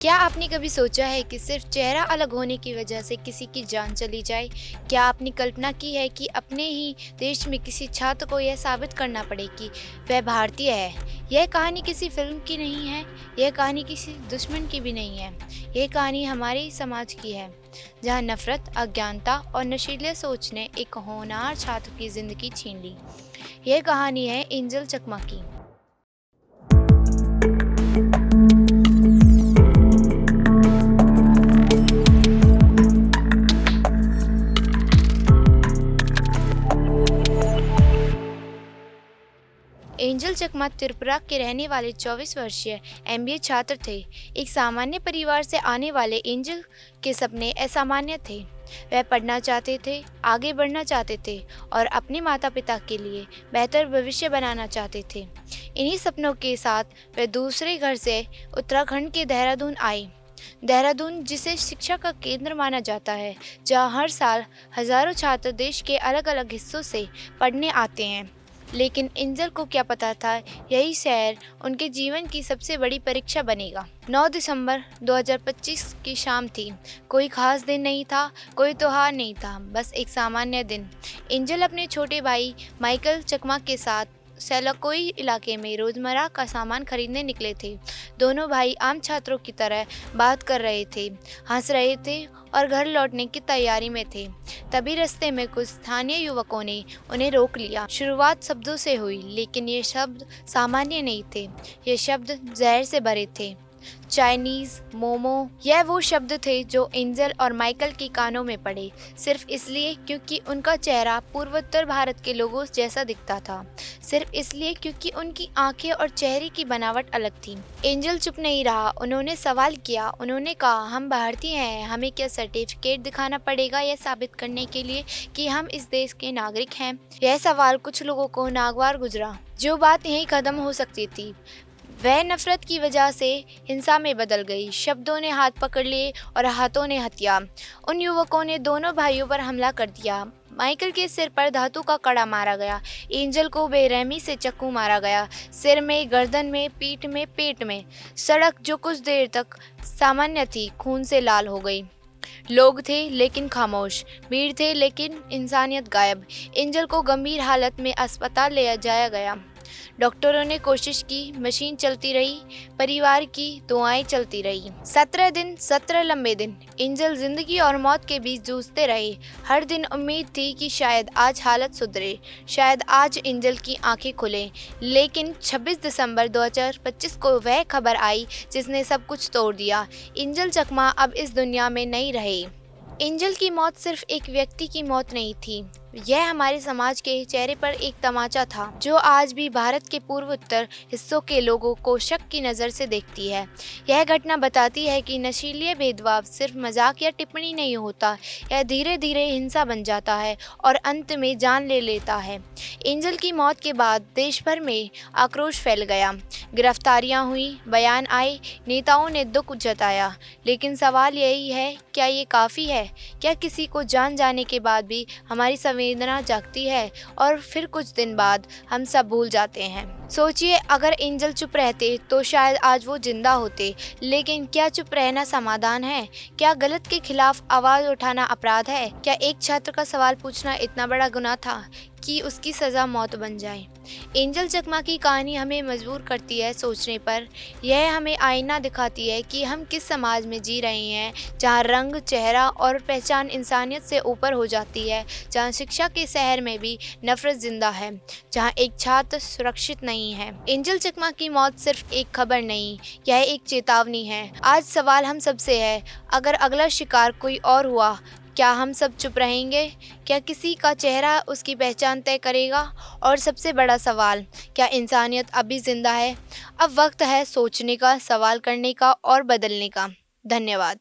क्या आपने कभी सोचा है कि सिर्फ चेहरा अलग होने की वजह से किसी की जान चली जाए? क्या आपने कल्पना की है कि अपने ही देश में किसी छात्र को यह साबित करना पड़े कि वह भारतीय है? यह कहानी किसी फिल्म की नहीं है, यह कहानी किसी दुश्मन की भी नहीं है। यह कहानी हमारे ही समाज की है, जहाँ नफरत, अज्ञानता और नशीले सोच ने एक होनहार छात्र की जिंदगी छीन ली। यह कहानी है एंजल चकमा की। एंजल चकमा त्रिपुरा के रहने वाले 24 वर्षीय एमबीए छात्र थे। एक सामान्य परिवार से आने वाले एंजल के सपने असामान्य थे। वह पढ़ना चाहते थे, आगे बढ़ना चाहते थे और अपने माता पिता के लिए बेहतर भविष्य बनाना चाहते थे। इन्हीं सपनों के साथ वह दूसरे घर से उत्तराखंड के देहरादून आए। देहरादून, जिसे शिक्षा का केंद्र माना जाता है, जहाँ हर साल हजारों छात्र देश के अलग अलग हिस्सों से पढ़ने आते हैं। लेकिन एंजल को क्या पता था, यही शहर उनके जीवन की सबसे बड़ी परीक्षा बनेगा। 9 दिसंबर 2025 की शाम थी। कोई खास दिन नहीं था, कोई त्योहार नहीं था, बस एक सामान्य दिन। एंजल अपने छोटे भाई माइकल चकमा के साथ सेलाकोई इलाके में रोजमर्रा का सामान खरीदने निकले थे। दोनों भाई आम छात्रों की तरह बात कर रहे थे, हंस रहे थे और घर लौटने की तैयारी में थे। तभी रास्ते में कुछ स्थानीय युवकों ने उन्हें रोक लिया। शुरुआत शब्दों से हुई, लेकिन ये शब्द सामान्य नहीं थे। ये शब्द जहर से भरे थे। चाइनीज, मोमो, यह वो शब्द थे जो एंजल और माइकल के कानों में पड़े, सिर्फ इसलिए क्योंकि उनका चेहरा पूर्वोत्तर भारत के लोगों जैसा दिखता था, सिर्फ इसलिए क्योंकि उनकी आंखें और चेहरे की बनावट अलग थी। एंजल चुप नहीं रहा। उन्होंने सवाल किया। उन्होंने कहा, हम भारतीय हैं, हमें क्या सर्टिफिकेट दिखाना पड़ेगा यह साबित करने के लिए कि हम इस देश के नागरिक हैं? यह सवाल कुछ लोगों को नागवार गुजरा। जो बात यहीं खत्म हो सकती थी, वह नफरत की वजह से हिंसा में बदल गई। शब्दों ने हाथ पकड़ लिए और हाथों ने हथियार। उन युवकों ने दोनों भाइयों पर हमला कर दिया। माइकल के सिर पर धातु का कड़ा मारा गया। एंजल को बेरहमी से चाकू मारा गया, सिर में, गर्दन में, पीठ में, पेट में। सड़क, जो कुछ देर तक सामान्य थी, खून से लाल हो गई। लोग थे लेकिन खामोश, भीड़ थे लेकिन इंसानियत गायब। एंजल को गंभीर हालत में अस्पताल ले जाया गया। डॉक्टरों ने कोशिश की, मशीन चलती रही, परिवार की दुआएं चलती रही। 17 दिन, 17 लंबे दिन। एंजल जिंदगी और मौत के बीच जूझते रहे। हर दिन उम्मीद थी कि शायद आज हालत सुधरे, शायद आज एंजल की आंखें खुले। लेकिन 26 दिसंबर 2025 को वह खबर आई जिसने सब कुछ तोड़ दिया। एंजल चकमा अब इस दुनिया में नहीं रहे। एंजल की मौत सिर्फ एक व्यक्ति की मौत नहीं थी, यह हमारे समाज के चेहरे पर एक तमाचा था, जो आज भी भारत के पूर्वोत्तर हिस्सों के लोगों को शक की नज़र से देखती है। यह घटना बताती है कि नशीले भेदभाव सिर्फ मजाक या टिप्पणी नहीं होता, यह धीरे धीरे हिंसा बन जाता है और अंत में जान ले लेता है। एंजल की मौत के बाद देश भर में आक्रोश फैल गया। गिरफ्तारियां हुई, बयान आए, नेताओं ने दुख जताया। लेकिन सवाल यही है, क्या ये काफ़ी है? क्या किसी को जान जाने के बाद भी हमारी संवेदना जागती है और फिर कुछ दिन बाद हम सब भूल जाते हैं? सोचिए, अगर एंजल चुप रहते तो शायद आज वो जिंदा होते। लेकिन क्या चुप रहना समाधान है? क्या गलत के खिलाफ आवाज़ उठाना अपराध है? क्या एक छात्र का सवाल पूछना इतना बड़ा गुनाह था कि उसकी सज़ा मौत बन जाए? एंजल चकमा की कहानी हमें मजबूर करती है सोचने पर। यह हमें आईना दिखाती है कि हम किस समाज में जी रहे हैं, जहाँ रंग, चेहरा और पहचान इंसानियत से ऊपर हो जाती है, जहाँ शिक्षा के शहर में भी नफरत जिंदा है, जहाँ एक छात्र सुरक्षित नहीं है। एंजल चकमा की मौत सिर्फ एक खबर नहीं, यह एक चेतावनी है। आज सवाल हम सबसे है, अगर अगला शिकार कोई और हुआ, क्या हम सब चुप रहेंगे? क्या किसी का चेहरा उसकी पहचान तय करेगा? और सबसे बड़ा सवाल, क्या इंसानियत अभी जिंदा है? अब वक्त है सोचने का, सवाल करने का और बदलने का। धन्यवाद।